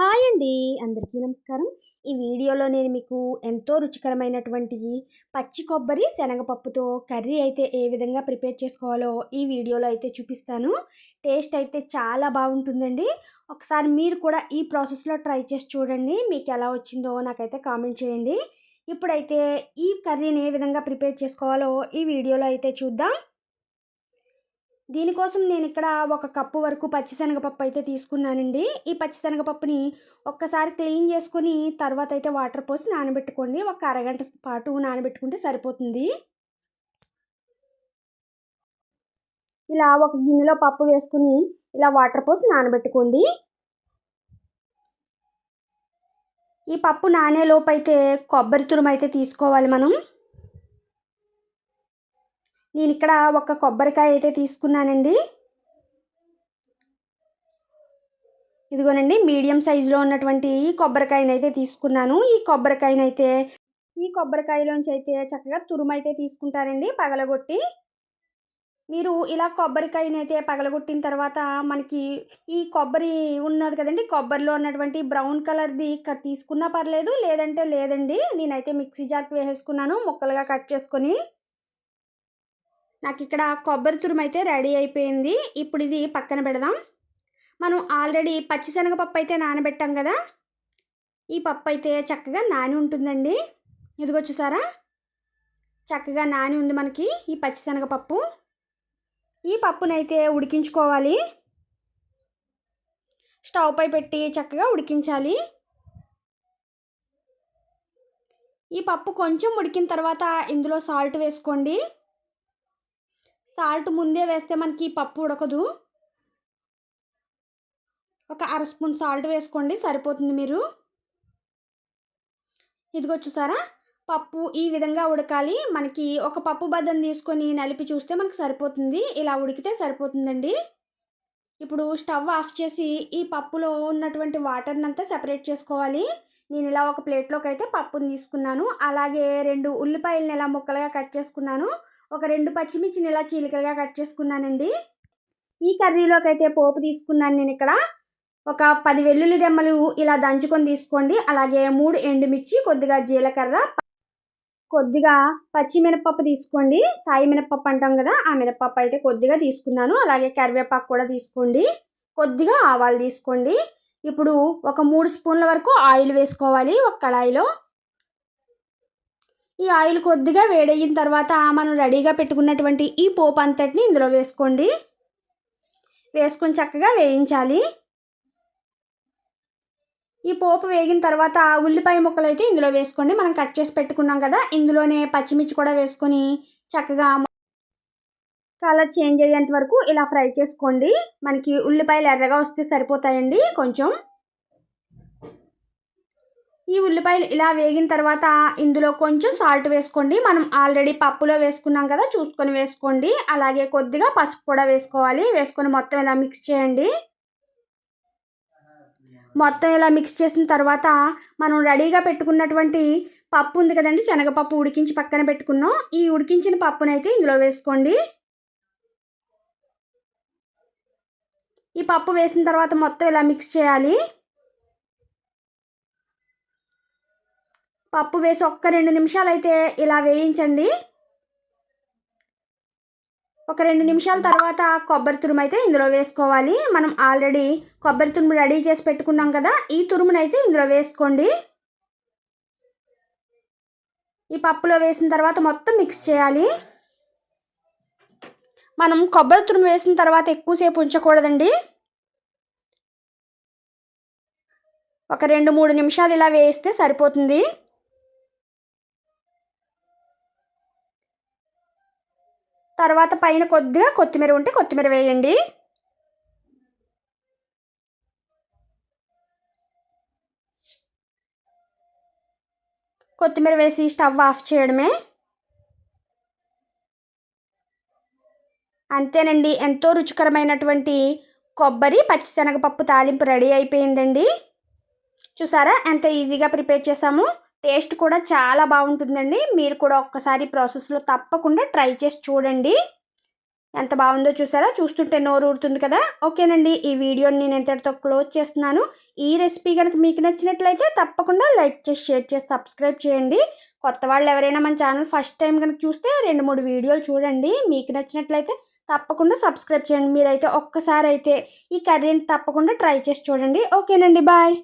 Hi అండి, అందరికీ నమస్కారం. ఈ వీడియోలో నేను మీకు ఎంతో రుచికరమైనటువంటి పచ్చి కొబ్బరి శనగపప్పుతో కర్రీ అయితే ఏ విధంగా ప్రిపేర్ చేసుకోవాలో ఈ వీడియోలో అయితే చూపిస్తాను. టేస్ట్ అయితే చాలా బాగుంటుందండి. ఒకసారి మీరు కూడా ఈ ప్రాసెస్లో ట్రై చేసి చూడండి. మీకు ఎలా వచ్చిందో నాకైతే కామెంట్ చేయండి. ఇప్పుడైతే ఈ కర్రీని ఏ విధంగా ప్రిపేర్ చేసుకోవాలో ఈ వీడియోలో అయితే చూద్దాం. దీనికోసం నేను ఇక్కడ 1 కప్పు వరకు పచ్చిశనగపప్పు అయితే తీసుకున్నానండి. ఈ పచ్చిశనగపప్పుని ఒక్కసారి క్లీన్ చేసుకొని తర్వాత అయితే వాటర్ పోసి నానబెట్టుకోండి. ఒక అరగంట పాటు నానబెట్టుకుంటే సరిపోతుంది. ఇలా ఒక గిన్నెలో పప్పు వేసుకుని ఇలా వాటర్ పోసి నానబెట్టుకోండి. ఈ పప్పు నానేలోపు అయితే కొబ్బరి తురుము అయితే తీసుకోవాలి మనం. నేను ఇక్కడ 1 కొబ్బరికాయ అయితే తీసుకున్నానండి. ఇదిగోనండి, మీడియం సైజులో ఉన్నటువంటి కొబ్బరికాయనైతే తీసుకున్నాను. ఈ కొబ్బరికాయలోంచి అయితే చక్కగా తురుము అయితే తీసుకుంటారండి పగలగొట్టి. మీరు ఇలా కొబ్బరికాయనైతే పగలగొట్టిన తర్వాత మనకి ఈ కొబ్బరి ఉన్నది కదండి, కొబ్బరిలో ఉన్నటువంటి బ్రౌన్ కలర్ది ఇక్కడ తీసుకున్నా పర్లేదు, లేదంటే లేదండి. నేనైతే మిక్సీ జార్కి వేసేసుకున్నాను ముక్కలుగా కట్ చేసుకొని. నాకు ఇక్కడ కొబ్బరి తురుము అయితే రెడీ అయిపోయింది. ఇప్పుడు ఇది పక్కన పెడదాం. మనం ఆల్రెడీ పచ్చిశనగపప్పు అయితే నానబెట్టాం కదా, ఈ పప్పు అయితే చక్కగా నాని ఉంటుందండి. ఇదిగో చూసారా, చక్కగా నాని ఉంది మనకి ఈ పచ్చిశనగపప్పు. ఈ పప్పునైతే ఉడికించుకోవాలి. స్టవ్ పై పెట్టి చక్కగా ఉడికించాలి. ఈ పప్పు కొంచెం ఉడికిన తర్వాత ఇందులో సాల్ట్ వేసుకోండి. సాల్ట్ ముందే వేస్తే మనకి పప్పు ఉడకదు. ఒక 1/2 స్పూన్ సాల్ట్ వేసుకోండి, సరిపోతుంది. మీరు ఇదిగో చూసారా, పప్పు ఈ విధంగా ఉడకాలి. మనకి ఒక పప్పు బద్దం తీసుకొని నలిపి చూస్తే మనకు సరిపోతుంది. ఇలా ఉడికితే సరిపోతుందండి. ఇప్పుడు స్టవ్ ఆఫ్ చేసి ఈ పప్పులో ఉన్నటువంటి వాటర్ని అంతా సెపరేట్ చేసుకోవాలి. నేను ఇలా ఒక ప్లేట్లోకి అయితే పప్పుని తీసుకున్నాను. అలాగే 2 ఉల్లిపాయలను ఇలా ముక్కలుగా కట్ చేసుకున్నాను. ఒక 2 పచ్చిమిర్చిని ఇలా చీలికలుగా కట్ చేసుకున్నానండి. ఈ కర్రీలోకి అయితే పోపు తీసుకున్నాను నేను ఇక్కడ. ఒక 10 వెల్లుల్లి రెమ్మలు ఇలా దంచుకొని తీసుకోండి. అలాగే 3 ఎండుమిర్చి, కొద్దిగా జీలకర్ర, కొద్దిగా పచ్చిమినపప్పు తీసుకోండి. సాయి మినపప్పు అంటాం కదా, ఆ మినపప్పు అయితే కొద్దిగా తీసుకున్నాను. అలాగే కరివేపాకు కూడా తీసుకోండి. కొద్దిగా ఆవాలు తీసుకోండి. ఇప్పుడు ఒక 3 స్పూన్ల వరకు ఆయిల్ వేసుకోవాలి ఒక కడాయిలో. ఈ ఆయిల్ కొద్దిగా వేడయిన తర్వాత మనం రెడీగా పెట్టుకున్నటువంటి ఈ పోపు అంతటిని ఇందులో వేసుకోండి. వేసుకొని చక్కగా వేయించాలి. ఈ పోపు వేగిన తర్వాత ఉల్లిపాయ ముక్కలు అయితే ఇందులో వేసుకోండి. మనం కట్ చేసి పెట్టుకున్నాం కదా, ఇందులోనే పచ్చిమిర్చి కూడా వేసుకొని చక్కగా కలర్ చేంజ్ అయ్యేంత వరకు ఇలా ఫ్రై చేసుకోండి. మనకి ఉల్లిపాయలు ఎర్రగా వస్తే సరిపోతాయండి. కొంచెం ఈ ఉల్లిపాయలు ఇలా వేగిన తర్వాత ఇందులో కొంచెం సాల్ట్ వేసుకోండి. మనం ఆల్రెడీ పప్పులో వేసుకున్నాం కదా, చూసుకొని వేసుకోండి. అలాగే కొద్దిగా పసుపు కూడా వేసుకోవాలి. వేసుకొని మొత్తం ఇలా మిక్స్ చేయండి. మొత్తం ఇలా మిక్స్ చేసిన తర్వాత మనం రెడీగా పెట్టుకున్నటువంటి పప్పు ఉంది కదండి, శనగపప్పు ఉడికించి పక్కన పెట్టుకున్నాం. ఈ ఉడికించిన పప్పునైతే ఇందులో వేసుకోండి. ఈ పప్పు వేసిన తర్వాత మొత్తం ఇలా మిక్స్ చేయాలి. పప్పు వేసి ఒక్క 2 నిమిషాలు అయితే ఇలా వేయించండి. ఒక 2 నిమిషాల తర్వాత కొబ్బరి తురుము అయితే ఇందులో వేసుకోవాలి. మనం ఆల్రెడీ కొబ్బరి తురుము రెడీ చేసి పెట్టుకున్నాం కదా, ఈ తురుమునైతే ఇందులో వేసుకోండి. ఈ పప్పులో వేసిన తర్వాత మొత్తం మిక్స్ చేయాలి. మనం కొబ్బరి తురుము వేసిన తర్వాత ఎక్కువసేపు ఉంచకూడదండి. ఒక 2-3 నిమిషాలు ఇలా వేస్తే సరిపోతుంది. తర్వాత పైన కొద్దిగా కొత్తిమీర ఉంటే కొత్తిమీర వేయండి. కొత్తిమీర వేసి స్టవ్ ఆఫ్ చేయడమే. అంతేనండి, ఎంతో రుచికరమైనటువంటి కొబ్బరి పచ్చిశనగపప్పు తాలింపు రెడీ అయిపోయిందండి. చూసారా ఎంత ఈజీగా ప్రిపేర్ చేసాము. టేస్ట్ కూడా చాలా బాగుంటుందండి. మీరు కూడా ఒక్కసారి ప్రాసెస్లో తప్పకుండా ట్రై చేసి చూడండి. ఎంత బాగుందో చూసారా? చూస్తుంటే నోరు ఊరుతుంది కదా. ఓకేనండి, ఈ వీడియోని నేను ఇంతటితో క్లోజ్ చేస్తున్నాను. ఈ రెసిపీ కనుక మీకు నచ్చినట్లయితే తప్పకుండా లైక్ చేసి, షేర్ చేసి, సబ్స్క్రైబ్ చేయండి. కొత్త వాళ్ళు ఎవరైనా మన ఛానల్ ఫస్ట్ టైం కనుక చూస్తే 2-3 వీడియోలు చూడండి. మీకు నచ్చినట్లయితే తప్పకుండా సబ్స్క్రైబ్ చేయండి. మీరైతే ఒక్కసారి అయితే ఈ కర్రీని తప్పకుండా ట్రై చేసి చూడండి. ఓకేనండి, బాయ్.